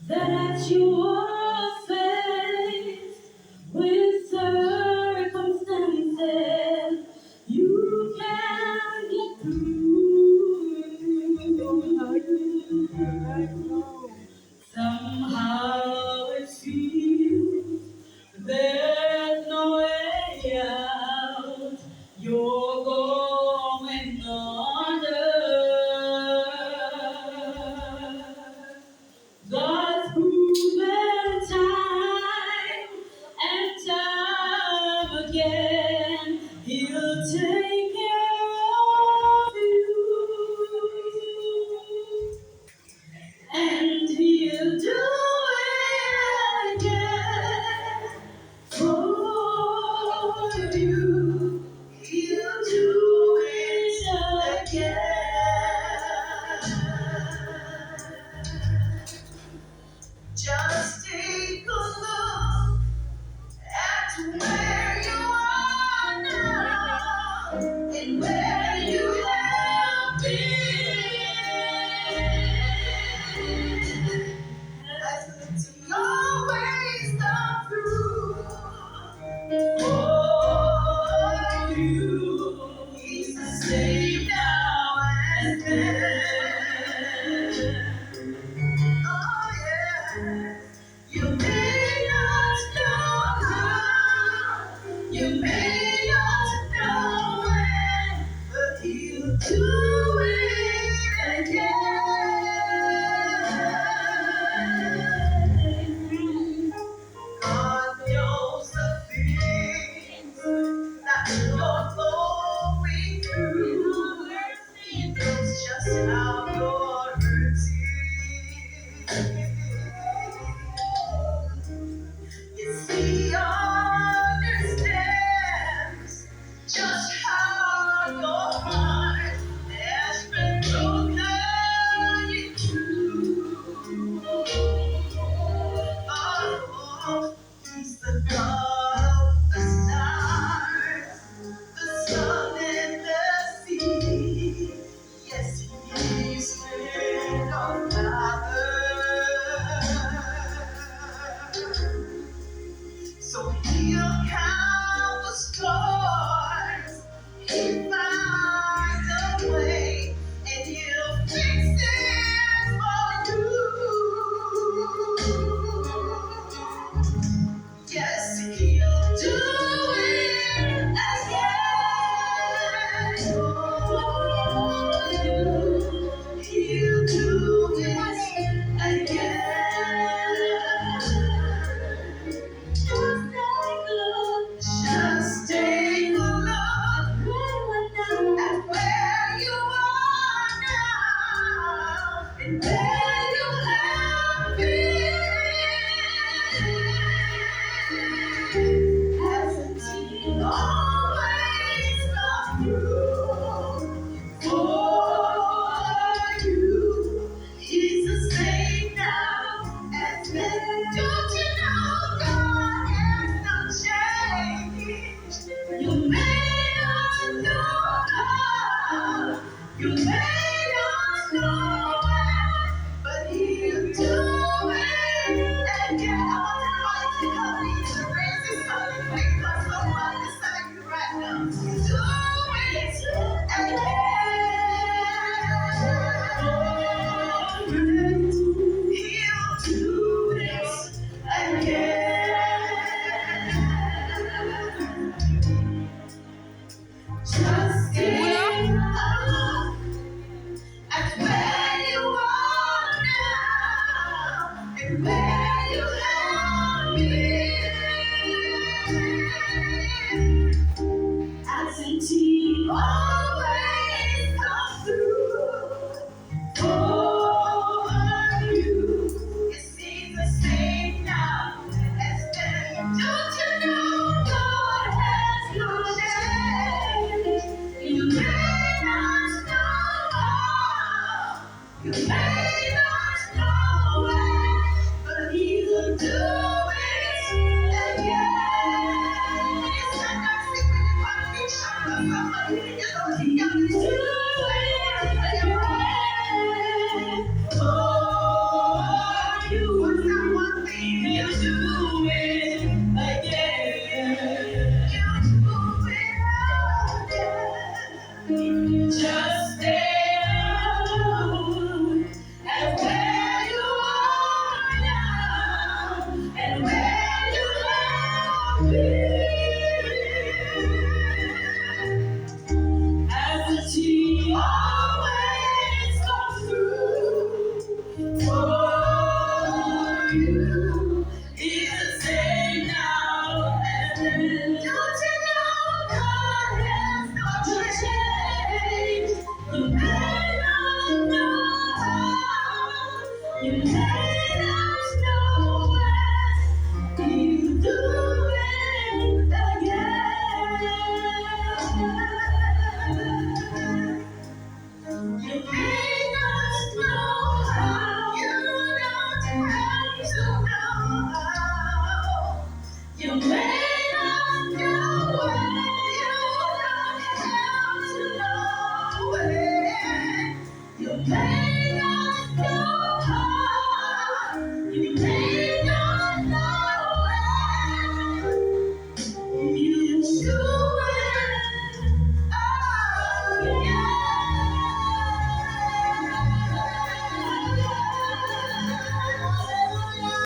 that you are faced with circumstances you can get through. Somehow it seems there's no way out. You're going under. God's proven time and time again, He'll take care of you, and He'll do it again for you. He'll do it again. Just take a look at where you are now and where you have been. As you always come through for you. He's the same now and then. Oh, yeah. You may not know how, you may not know when, but He'll do it again. God knows the things that you're going through. He knows just how you're hurting. Yes, He understands just how your heart has been broken into. Oh, He's the God of the stars, the sun and the sea. Yes, He's with our Father. So He'll count the stars, He'll find a way, and He'll fix it for you. Yes, He'll do it again for you. He'll do it again. Just take a look at where you are now and where you have been. Hasn't He always come through for you? He's the same now as then. Don't you know God has not changed? You may not know how, you may not know when, but He'll do it again. I want everybody to raise this up and wait for somebody beside you right now. Do it again. He'll do it again. Just take a look at where you are now and where you have been. Hasn't He always come through for you? Yes, He's the same now as then. Don't you know God has not changed? You may not know how, you may not know when, but He'll do it again. You stand up, sing with your conviction, but somebody, you know He can do it again. For you. You